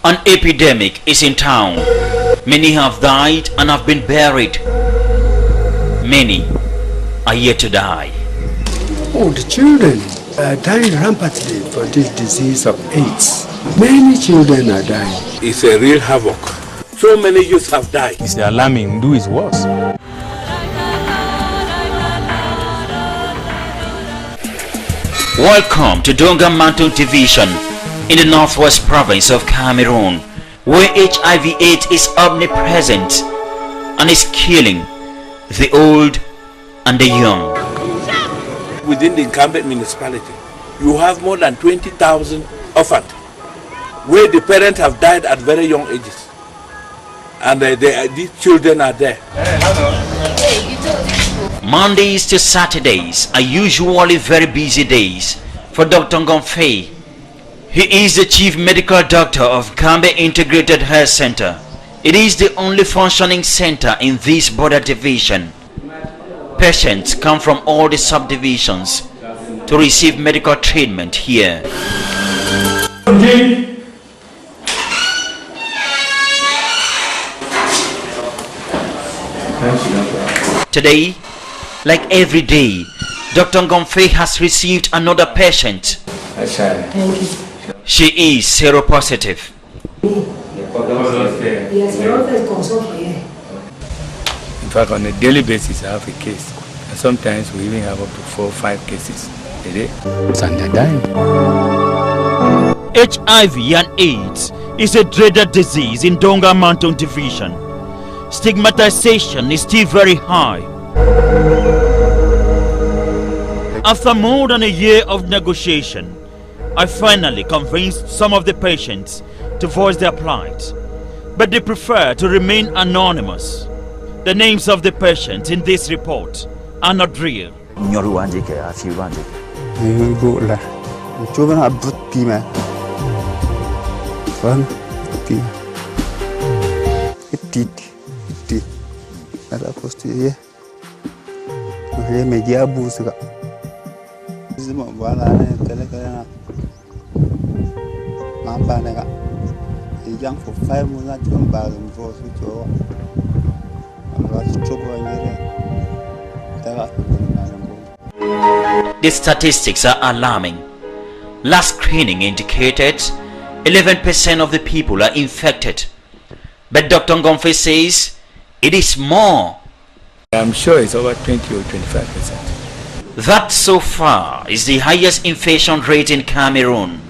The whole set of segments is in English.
An epidemic is in town. Many have died and have been buried. Many are yet to die. Oh, the children are dying rampantly for this disease of AIDS. Many children are dying. It's a real havoc. So many youths have died. It's alarming. Do is worse. Welcome to Donga Mantung Division in the northwest province of Cameroon, where HIV/AIDS is omnipresent and is killing the old and the young. Within the Cameroon municipality, you have more than 20,000 orphans, where the parents have died at very young ages, and these children are there. Mondays to Saturdays are usually very busy days for Dr. Gonfei. He is the chief medical doctor of Gambia Integrated Health Center. It is the only functioning center in this border division. Patients come from all the subdivisions to receive medical treatment here. Today, like every day, Dr. Gonfei has received another patient. She is seropositive. In fact, on a daily basis, I have a case. And sometimes we even have up to 4 or 5 cases a day. And they're dying. HIV and AIDS is a dreaded disease in Donga Mantung Division. Stigmatization is still very high. After more than a year of negotiation, I finally convinced some of the patients to voice their plight, but they prefer to remain anonymous. The names of the patients in this report are not real. The statistics are alarming. Last screening indicated 11% of the people are infected. But Dr. Gonfei says it is more. I'm sure it's over 20 or 25%. That so far is the highest infection rate in Cameroon.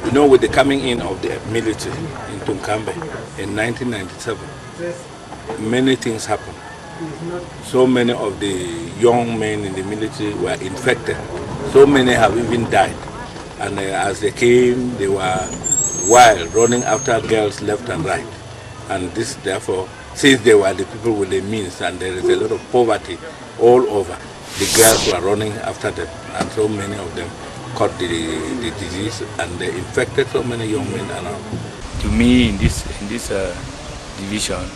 You know, with the coming in of the military into Cameroon in 1997, many things happened. So many of the young men in the military were infected. So many have even died. And as they came, they were wild, running after girls left and right. And this, therefore, since they were the people with the means and there is a lot of poverty all over, the girls were running after them, and so many of them caught the disease, and they infected so many young men around. To me, in this division,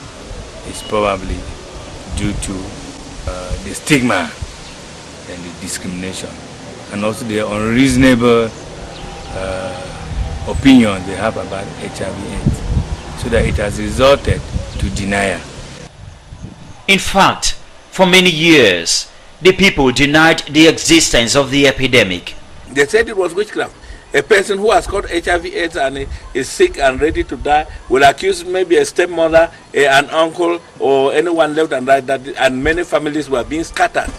it's probably due to the stigma and the discrimination, and also the unreasonable opinion they have about HIV/AIDS, so that it has resulted to denial. In fact, for many years, the people denied the existence of the epidemic. They said it was witchcraft. A person who has caught HIV/AIDS and is sick and ready to die will accuse maybe a stepmother, an uncle, or anyone left and right, and many families were being scattered.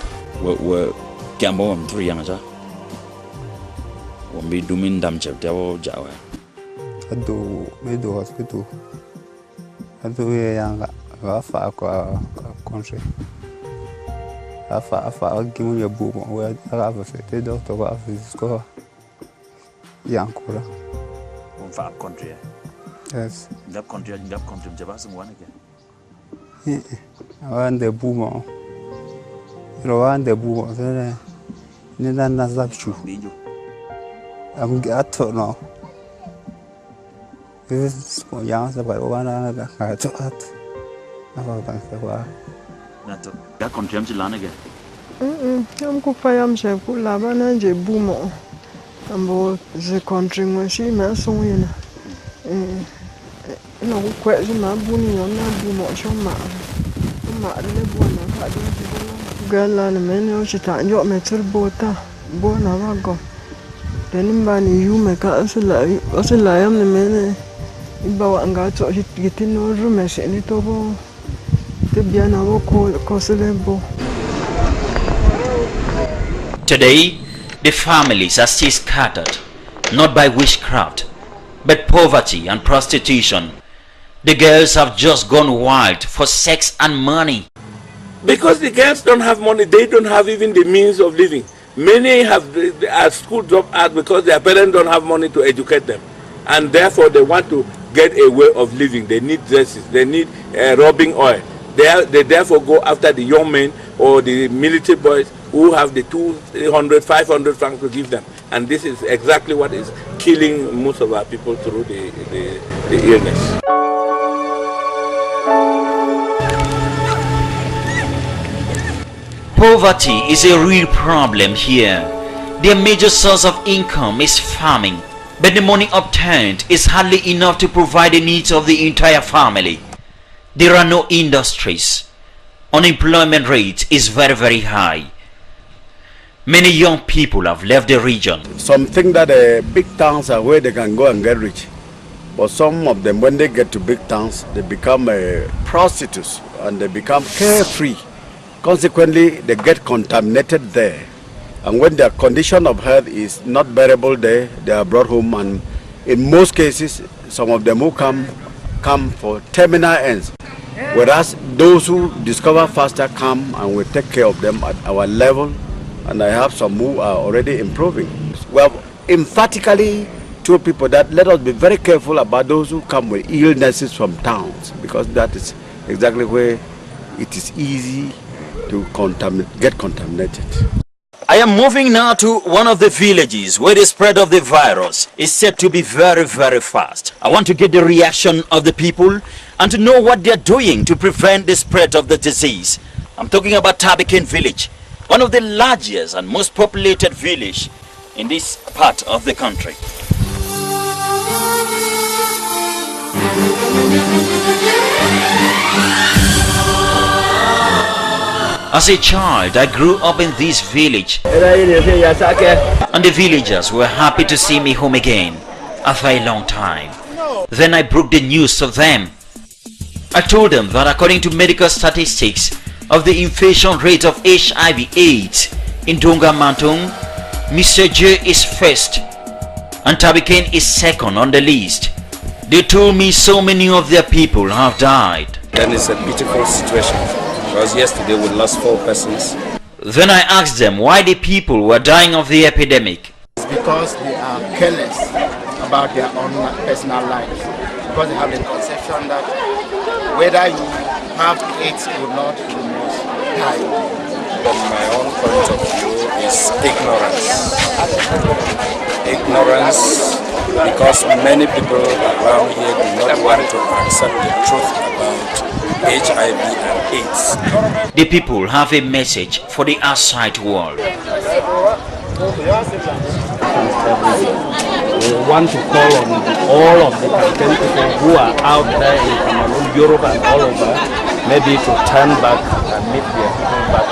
Yes. Awan de bumo. Rowan de bumo. Ni na nazapchu. Am gato no. This yang sa ba wana ga to at. Aba ba sa wa. Nato. Ga country am chilana ge. Am ku pa yam che ku la ba na je bumo. Ambo je country mo shi na so yena. nó cũng khỏe chứ mà buồn nhiều nó buồn mọi trong mạng nó buồn nó phải đi cái là mình nó chỉ thả nhọ mày chơi bùa ta bùa nó vào còn đến ba này yêu mày cả ở xin lại em này mình bảo anh gái cho chị tin nó rồi mày sẽ đi to bố tiếp theo nó có sẽ lên bố. Today, the families are still scattered, not by witchcraft, but poverty and prostitution. The girls have just gone wild for sex and money. Because the girls don't have money, they don't have even the means of living. Many have school drop out because their parents don't have money to educate them. And therefore they want to get a way of living. They need dresses, they need rubbing oil. They therefore go after the young men or the military boys who have the 200, 500 francs to give them. And this is exactly what is killing most of our people through the illness. Poverty is a real problem here. Their major source of income is farming, but the money obtained is hardly enough to provide the needs of the entire family. There are no industries. Unemployment rate is very, very high. Many young people have left the region. Some think that big towns are where they can go and get rich. But some of them, when they get to big towns, they become prostitutes and they become carefree. Consequently, they get contaminated there. And when their condition of health is not bearable there, they are brought home. And in most cases, some of them who come for terminal ends. Whereas those who discover faster come and we take care of them at our level. And I have some who are already improving. Well, emphatically told people that let us be very careful about those who come with illnesses from towns, because that is exactly where it is easy to get contaminated. I am moving now to one of the villages where the spread of the virus is said to be very, very fast. I want to get the reaction of the people and to know what they are doing to prevent the spread of the disease. I'm talking about Tabikin village, one of the largest and most populated village in this part of the country. As a child, I grew up in this village, and the villagers were happy to see me home again after a long time. Then I broke the news to them. I told them that according to medical statistics of the infection rate of HIV/AIDS in Donga, Mantung, Mr. J is first and Tabikin is second on the list. They told me so many of their people have died. Then it's a pitiful situation. Because yesterday we lost 4 persons. Then I asked them why the people were dying of the epidemic. It's because they are careless about their own personal lives. Because they have the conception that whether you have AIDS or not, you must die. From my own point of view is ignorance. Ignorance, because many people around here do not want to accept the truth about HIV and AIDS. The people have a message for the outside world. We want to call on all of the African people who are out there in Cameroon, Europe and all over, maybe to turn back and meet their people back,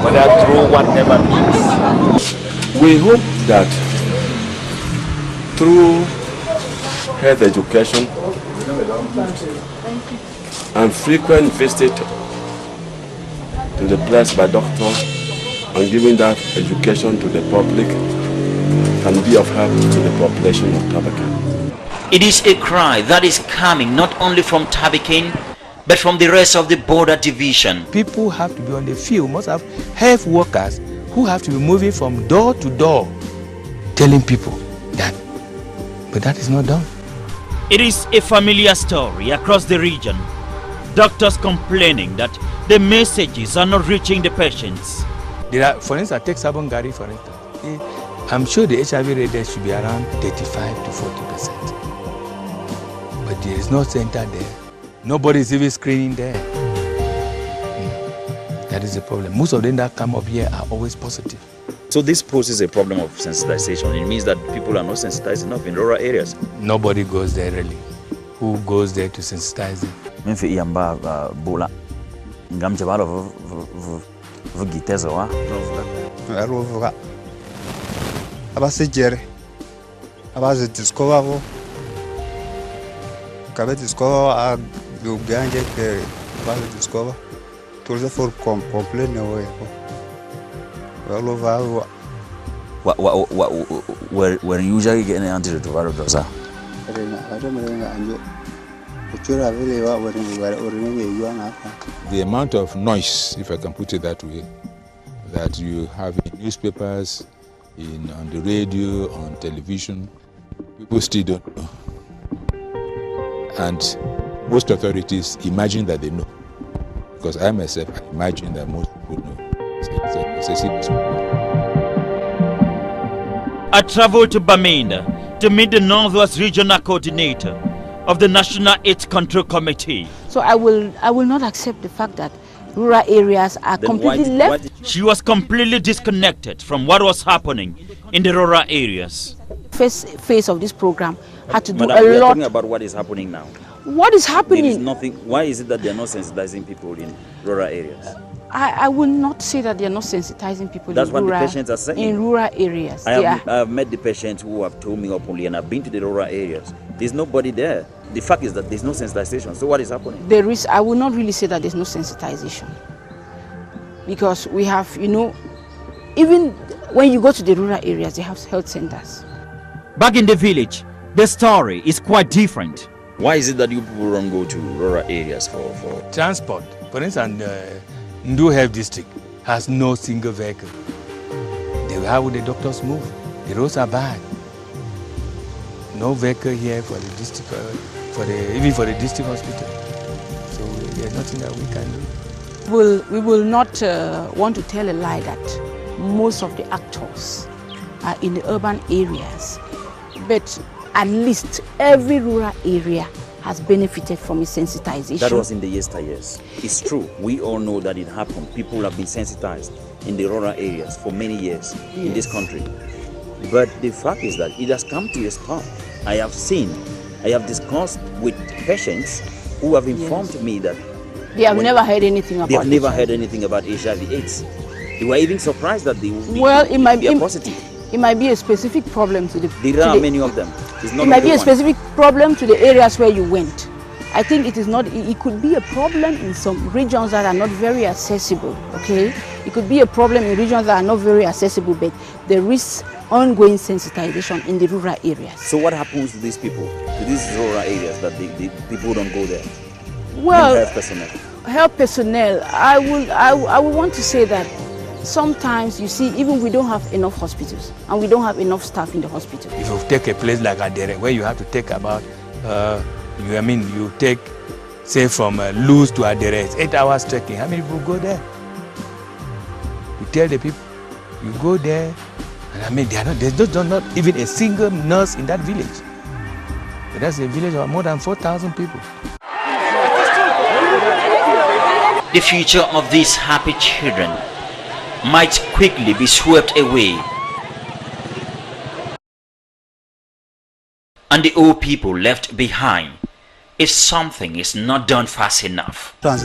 whether through whatever means. We hope that through health education and frequent visit to the place by doctors and giving that education to the public can be of help to the population of Tabikin. It is a cry that is coming not only from Tabikin but from the rest of the border division. People have to be on the field, must have health workers who have to be moving from door to door telling people that, but that is not done. It is a familiar story across the region. Doctors complaining that the messages are not reaching the patients. There are, for instance, take Sabongari for instance. I'm sure the HIV rate there should be around 35 to 40%. But there is no center there. Nobody is even screening there. That is the problem. Most of them that come up here are always positive. So this poses a problem of sensitization. It means that people are not sensitized enough in rural areas. Nobody goes there really. Who goes there to sensitize them? We're usually getting antiretroviral drugs. The amount of noise, if I can put it that way, that you have in newspapers, on the radio, on television, people still don't know. And most authorities imagine that they know. Because I myself imagine that most people know. It's a serious problem. I traveled to Bamenda to meet the Northwest Regional Coordinator of the National AIDS Control Committee. So I will not accept the fact that rural areas are completely left. She was completely disconnected from what was happening in the rural areas. First phase of this program had to do Madam, we a are lot. talking about what is happening now. What is happening? There is nothing. Why is it that they are not sensitizing people in rural areas? I will not say that they are not sensitizing people That's in what rural, the patients are saying. in rural areas. I have met the patients who have told me openly, and I've been to the rural areas. There's nobody there. The fact is that there's no sensitization. So what is happening? There is. I will not really say that there's no sensitization, because we have, even when you go to the rural areas, they have health centers. Back in the village, the story is quite different. Why is it that you people don't go to rural areas for transport? For instance, Ndu Health District has no single vehicle. How would the doctors move? The roads are bad. No vehicle here for the district, even for the district hospital. So there's nothing that we can do. We will not want to tell a lie that most of the actors are in the urban areas, but at least every rural area has benefited from its sensitization. That was in the yesteryears. It's true. We all know that it happened. People have been sensitized in the rural areas for many years in this country. But the fact is that it has come to a stop. I have discussed with patients who have informed me that they have never heard anything about it. They have never heard anything about HIV/AIDS. They were even surprised that they would be, it might be positive. It might be a specific problem to the... There are many of them. It's not it might be a specific problem to the areas where you went. I think it is not... It could be a problem in some regions that are not very accessible, okay? It could be a problem in regions that are not very accessible, but there is ongoing sensitization in the rural areas. So what happens to these people, to these rural areas that the people don't go there? Well, health personnel. Health personnel, I would want to say that sometimes, you see, even we don't have enough hospitals and we don't have enough staff in the hospital. If you take a place like Adere, where you have to take about, you take, say, from Luz to Adere, it's 8 hours trekking. How many people go there? You tell the people, you go there, and there's not even a single nurse in that village. But that's a village of more than 4,000 people. The future of these happy children might quickly be swept away, and the old people left behind if something is not done fast enough. If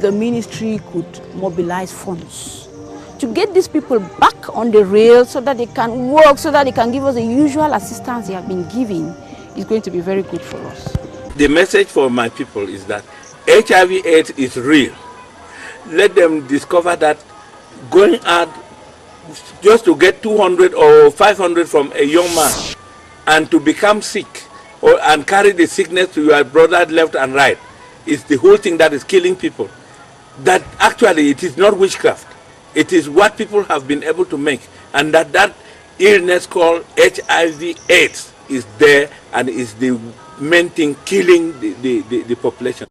the ministry could mobilize funds to get these people back on the rail so that they can work, so that they can give us the usual assistance they have been giving, is going to be very good for us. The message for my people is that HIV/AIDS is real. Let them discover that going out just to get 200 or 500 from a young man and to become sick and carry the sickness to your brother left and right is the whole thing that is killing people. That actually it is not witchcraft. It is what people have been able to make, and that illness called HIV/AIDS is there and is the main thing killing the population.